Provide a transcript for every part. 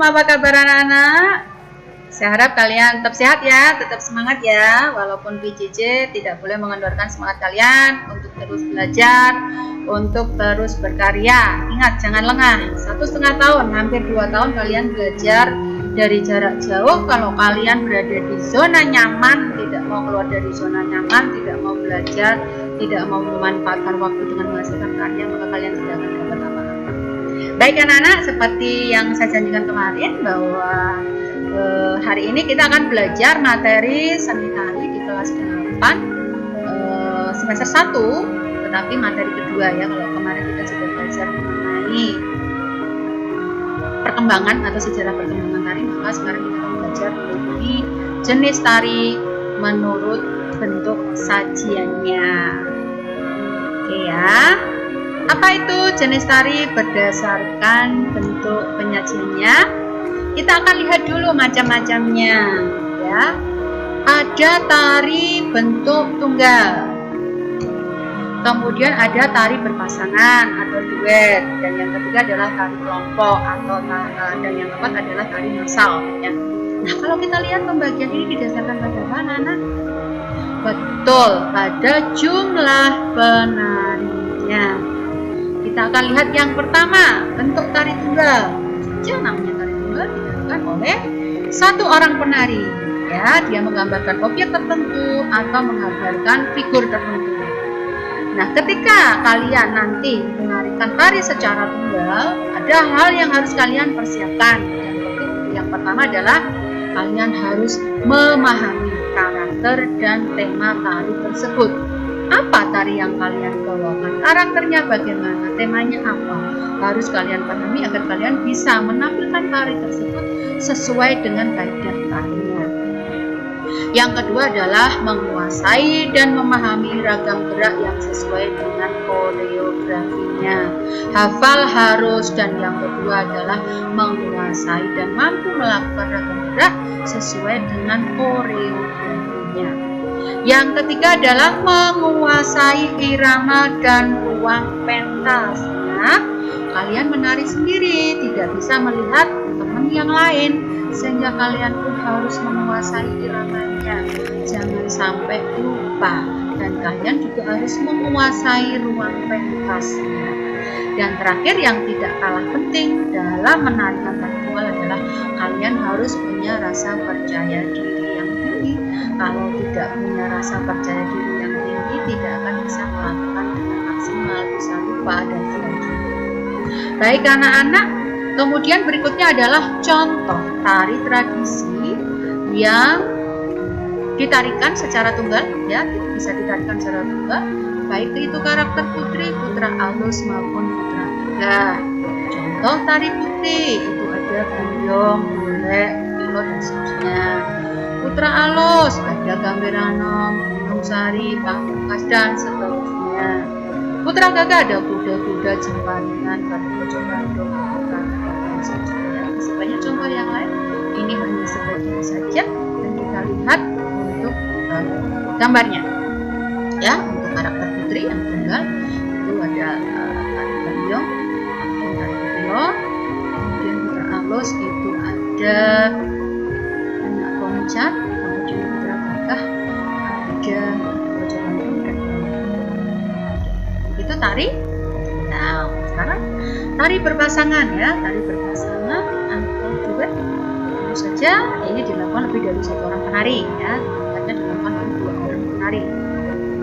apa kabar anak-anak? Saya harap kalian tetap sehat ya, tetap semangat ya. Walaupun PJJ tidak boleh mengendorkan semangat kalian untuk terus belajar, untuk terus berkarya. Ingat, jangan lengah. 1,5 tahun, hampir 2 tahun kalian belajar dari jarak jauh. Kalau kalian berada di zona nyaman, tidak mau keluar dari zona nyaman, tidak mau belajar, tidak mau memanfaatkan waktu dengan menghasilkan karya, maka kalian tidak akan dapat apa-apa. Baik anak-anak, seperti yang saya janjikan kemarin bahwa hari ini kita akan belajar materi seni tari di kelas 8 semester 1, tetapi materi kedua ya. Kalau kemarin kita sudah belajar mengenai perkembangan atau sejarah perkembangan tari, maka sekarang kita akan belajar mengenai jenis tari menurut bentuk sajiannya. Oke ya. Apa itu jenis tari berdasarkan bentuk penyajiannya? Kita akan lihat dulu macam-macamnya ya. Ada tari bentuk tunggal. Kemudian ada tari berpasangan atau duet, dan yang ketiga adalah tari kelompok atau dan yang keempat adalah tari massal ya. Nah, kalau kita lihat pembagian ini didasarkan pada apa, anak-anak? Betul, pada jumlah penarinya. Kita akan lihat yang pertama, bentuk tari tunggal. Ya, namanya tari tunggal dilakukan oleh satu orang penari. Ya, dia menggambarkan objek tertentu atau menggambarkan figur tertentu. Nah, ketika kalian nanti menarikan tari secara tunggal, ada hal yang harus kalian persiapkan. Yang pertama adalah kalian harus memahami karakter dan tema tari tersebut. Apa tari yang kalian bawakan? Karakternya bagaimana? Temanya apa? Harus kalian pahami agar kalian bisa menampilkan tari tersebut sesuai dengan kaidah tarinya. Yang kedua adalah menguasai dan memahami ragam gerak yang sesuai dengan koreografinya. Hafal harus, dan yang kedua adalah menguasai dan mampu melakukan ragam gerak sesuai dengan koreografinya. Yang ketiga adalah menguasai irama dan ruang pentasnya. Kalian menari sendiri, tidak bisa melihat teman yang lain, sehingga kalian pun harus menguasai iramanya. Jangan sampai lupa, dan kalian juga harus menguasai ruang pentasnya. Dan terakhir yang tidak kalah penting dalam menarikan tari tunggal adalah kalian harus punya rasa percaya diri yang tinggi. Kalau tidak punya rasa percaya diri yang tinggi, tidak akan bisa melakukan dengan maksimal, bisa lupa dan sebagainya. Baik anak-anak, kemudian berikutnya adalah contoh tari tradisi yang ditarikan secara tunggal ya, bisa ditarikan secara tunggal, baik itu karakter putri, putra alus maupun putra tunggal. Contoh tari putri itu ada guyong, golek, pilot dan seterusnya. Putra alus ada Gamberanong, Gunung Sari, Pamungkas dan seterusnya. Putra gagah ada kuda-kuda, jemparingan, batu bandung, dan seterusnya. Masih banyak contoh yang lain. Ini hanya sebagian saja, dan kita lihat untuk gambarnya. Ya, untuk karakter putri yang tunggal itu ada tari gayung, tari pilot, kemudian putra alus itu ada cat, kemudian putra gagah ada bocoran dompet. Itu tari. Nah, sekarang tari berpasangan ya, tari berpasangan atau duet. Tentu saja ini dilakukan lebih dari satu orang penari ya, tempatnya dilakukan oleh 2 orang penari.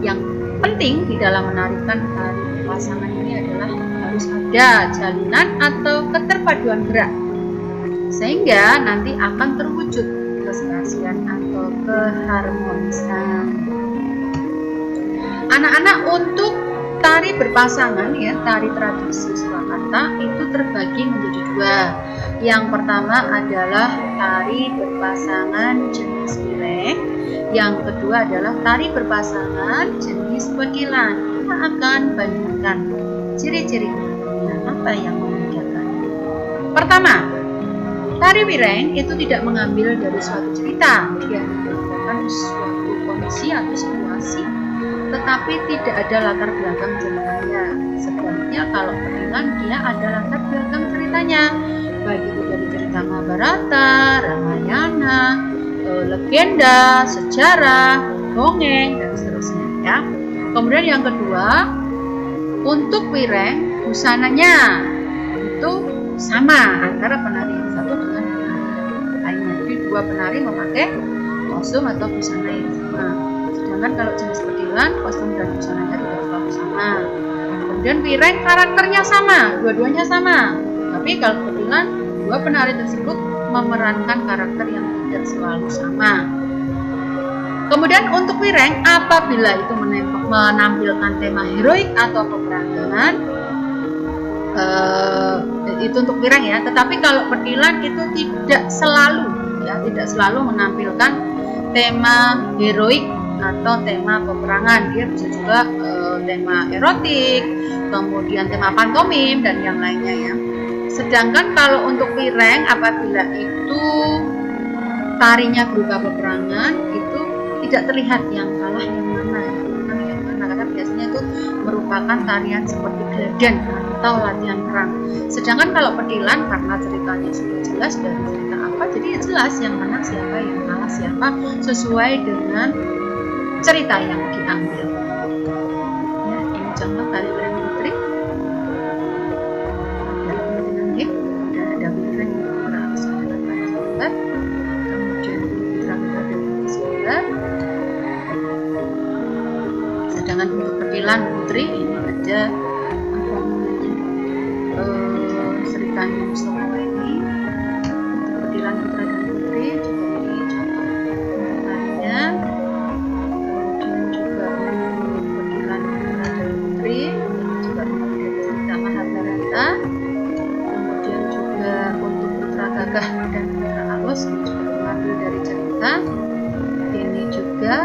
Yang penting di dalam menarikan tari berpasangan ini adalah harus ada jalinan atau keterpaduan gerak, sehingga nanti akan terwujud keserasian atau keharmonisan. Anak-anak, untuk tari berpasangan ya, tari tradisi Surakarta itu terbagi menjadi 2. Yang pertama adalah tari berpasangan jenis pireng, yang kedua adalah tari berpasangan jenis pekilan. Kita akan bandingkan ciri-cirinya. Apa yang membedakan? Pertama, tari pireng itu tidak mengambil dari suatu cerita, dia menggambarkan suatu kondisi atau situasi, tetapi tidak ada latar belakang ceritanya. Sebaliknya kalau pekilan dia ada latar belakang ceritanya, baik itu dari cerita cerita Mahabharata, Ramayana, legenda, sejarah, dongeng, dan seterusnya ya. Kemudian yang kedua, untuk wireng busananya itu sama antara penari yang satu dengan penari yang lainnya. Jadi dua penari memakai kostum atau busana yang sama. Sedangkan kalau jenis petilan, kostum dan busananya tidak selalu sama. Kemudian wireng karakternya sama, dua-duanya sama. Tapi kalau petilan, dua penari tersebut memerankan karakter yang tidak selalu sama. Kemudian untuk wireng, apabila itu menampilkan tema heroik atau peperangan, itu untuk wireng ya. Tetapi kalau petilan itu tidak selalu menampilkan tema heroik atau tema peperangan. Dia bisa juga tema erotik, kemudian tema pantomim dan yang lainnya ya. Sedangkan kalau untuk wireng, apabila itu tarinya berupa peperangan, itu tidak terlihat yang kalah yang mana, karena biasanya itu merupakan tarian seperti geladan atau latihan perang. Sedangkan kalau petilan, karena ceritanya sudah jelas dari cerita apa, jadi jelas yang menang siapa, yang kalah siapa, sesuai dengan cerita yang diambil. Ya, ini contoh tari wireng putri. Ada wireng yang berarti dengan sahabat, kemudian putra-putra dan sahabat. Sedangkan untuk petilan putri ini ada Sri Kandi Mustomo ini. Untuk petilan putra dan putri juga ini contoh tarinya. Kemudian juga untuk petilan putra dan putri ini juga mengambil cerita Mahabharata. Kemudian juga untuk putra gagah dan putra alus ini juga mengambil dari cerita. Ini juga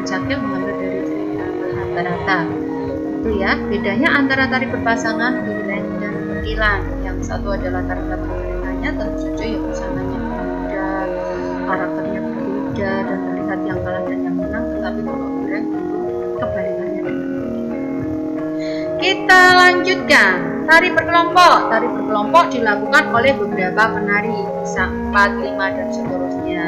Cakil mengambil dari cerita Mahabharata. Itu ya, bedanya antara tari berpasangan, wireng dan petilan. Yang satu adalah tari berpasangannya, tentu saja ya busananya berbeda, karakternya berbeda, dan terlihat yang kalah dan yang menang. Tetapi kalau wireng itu kebalikannya. Kita lanjutkan. Tari berkelompok. Tari berkelompok dilakukan oleh beberapa penari, bisa 4, 5 dan seterusnya.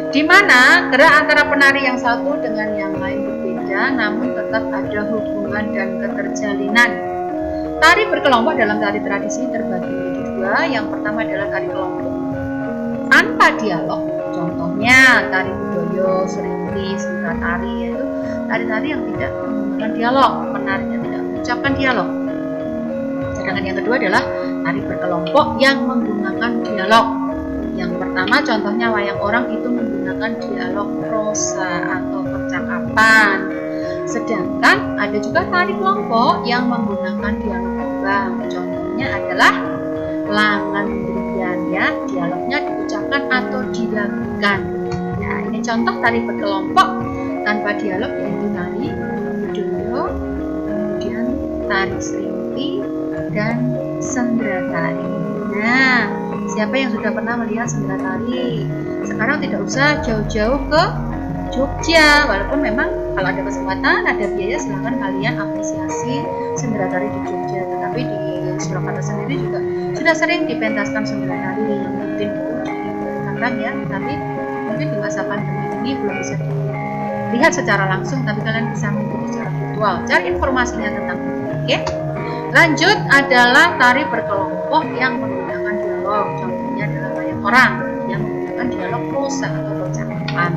Di mana gerak antara penari yang satu dengan yang lain berbeda, namun tetap ada hubungan dan keterjalinan. Tari berkelompok dalam tari tradisi terbagi menjadi dua. Yang pertama adalah tari kelompok tanpa dialog. Contohnya tari budaya, serinti, sengketa tari, yaitu tari-tari yang tidak menggunakan dialog, penarinya tidak mengucapkan dialog. Sedangkan yang kedua adalah tari berkelompok yang menggunakan dialog. Yang pertama contohnya wayang orang itu menggunakan dialog prosa atau percakapan. Sedangkan ada juga tari kelompok yang menggunakan dialog kembang. Contohnya adalah Langan Berian ya, dialognya diucapkan atau dilakukan. Ya, ini contoh tari berkelompok tanpa dialog yaitu tari budaya, kemudian tari serinti dan sendratari. Nah, siapa yang sudah pernah melihat sendratari? Sekarang tidak usah jauh-jauh ke Jogja, walaupun memang kalau ada kesempatan, ada biaya, silahkan kalian apresiasi sendratari di Jogja. Tetapi di Surakarta sendiri juga sudah sering dipentaskan sendratari yang rutin diperkenalkan ya. Tapi mungkin di masa pandemi ini belum bisa dilihat secara langsung, tapi kalian bisa mengikuti secara virtual. Cari informasinya tentang itu. Oke? Lanjut adalah tari berkelompok yang menggunakan dialog. Contohnya adalah wayang orang yang menggunakan dialog prosa atau percakapan.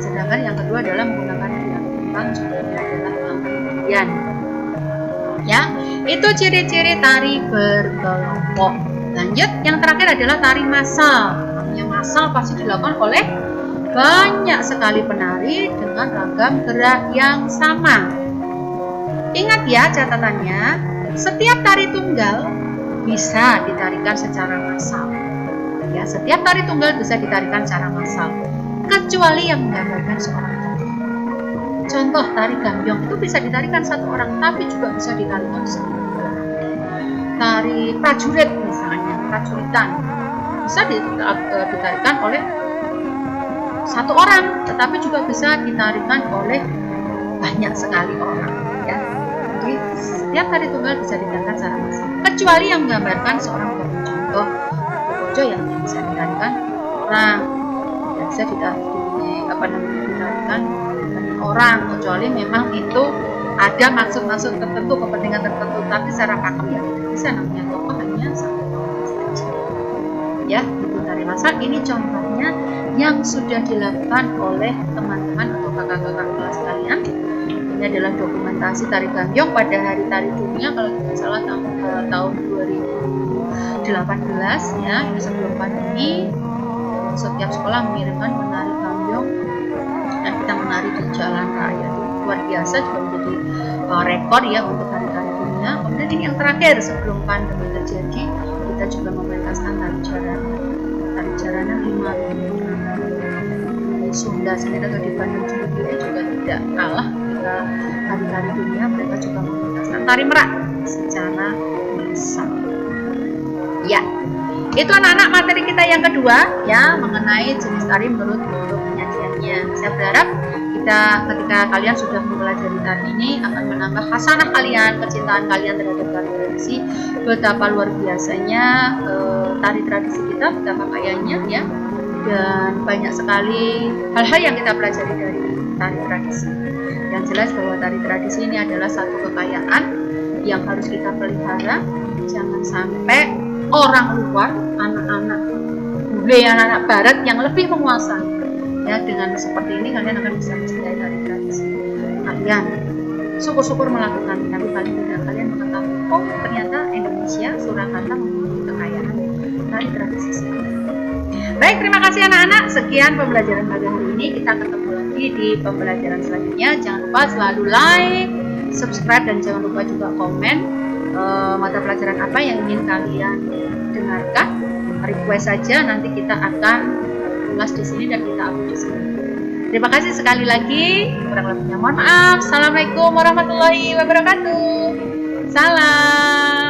Sedangkan yang kedua adalah menggunakan dialog kembang, contohnya adalah Langan Berian. Ya, itu ciri-ciri tari berkelompok. Lanjut, yang terakhir adalah tari massal. Yang massal pasti dilakukan oleh banyak sekali penari dengan ragam gerak yang sama. Ingat ya catatannya, setiap tari tunggal bisa ditarikan secara massal. Ya, setiap tari tunggal bisa ditarikan secara massal, kecuali yang menggambarkan seorang tokoh. Contoh tari gambyong itu bisa ditarikan satu orang, tapi juga bisa ditarikan semua orang. Tari prajurit misalnya, prajuritan bisa ditarikan oleh satu orang, tetapi juga bisa ditarikan oleh banyak sekali orang. Ya. Jadi setiap tari tunggal bisa ditarikan secara massal, kecuali yang menggambarkan seorang tokoh. Contoh Mojo yang bisa ditarikan orang, tidak bisa ditarikan banyak orang, kecuali memang itu ada maksud-maksud tertentu, kepentingan tertentu. Tapi secara pakem ya tidak bisa, namanya tokoh hanya satu tokoh saja. Ya, itu tari masal. Ini contohnya yang sudah dilakukan oleh teman-teman atau kakak-kakak kelas kalian. Ini adalah dokumentasi tari gambyong pada Hari Tari Dunia kalau tidak salah tahun 2018 ya. Sebelum pandemi, setiap sekolah mengirimkan penari gambyong dan kita menari di jalan raya. Luar biasa, juga menjadi rekor ya untuk Hari Tari Dunia. Kemudian ini yang terakhir sebelum pandemi terjadi, kita juga mementaskan tari jarana. Tari jarana 5 Sunda sendiri atau di Bandung sendiri juga tidak kalah ketika Hari Tari Dunia, mereka juga mementaskan tari merak secara massal. Ya, itu anak-anak materi kita yang kedua ya, mengenai jenis tari menurut bentuk penyajiannya. Saya berharap ketika kalian sudah mempelajari tari ini akan menambah hasanah kalian, kecintaan kalian terhadap tari tradisi. Betapa luar biasanya tari tradisi kita, betapa kayanya ya, dan banyak sekali hal-hal yang kita pelajari dari tari tradisi. Yang jelas bahwa tari tradisi ini adalah satu kekayaan yang harus kita pelihara. Jangan sampai orang luar, anak-anak bule, anak-anak barat yang lebih menguasai ya. Dengan seperti ini kalian akan bisa mencintai tari tradisi kalian. Syukur-syukur melakukan, tapi paling tidak kalian mengetahui, oh ternyata Indonesia, Surakarta memiliki kekayaan tari tradisi sekali. Baik, terima kasih anak-anak. Sekian pembelajaran pada hari ini. Kita ketemu lagi di pembelajaran selanjutnya. Jangan lupa selalu like, subscribe, dan jangan lupa juga komen mata pelajaran apa yang ingin kalian dengarkan. Request saja, nanti kita akan ulas di sini dan kita upload di sini. Terima kasih sekali lagi. Kurang lebihnya mohon maaf. Assalamualaikum warahmatullahi wabarakatuh. Salam.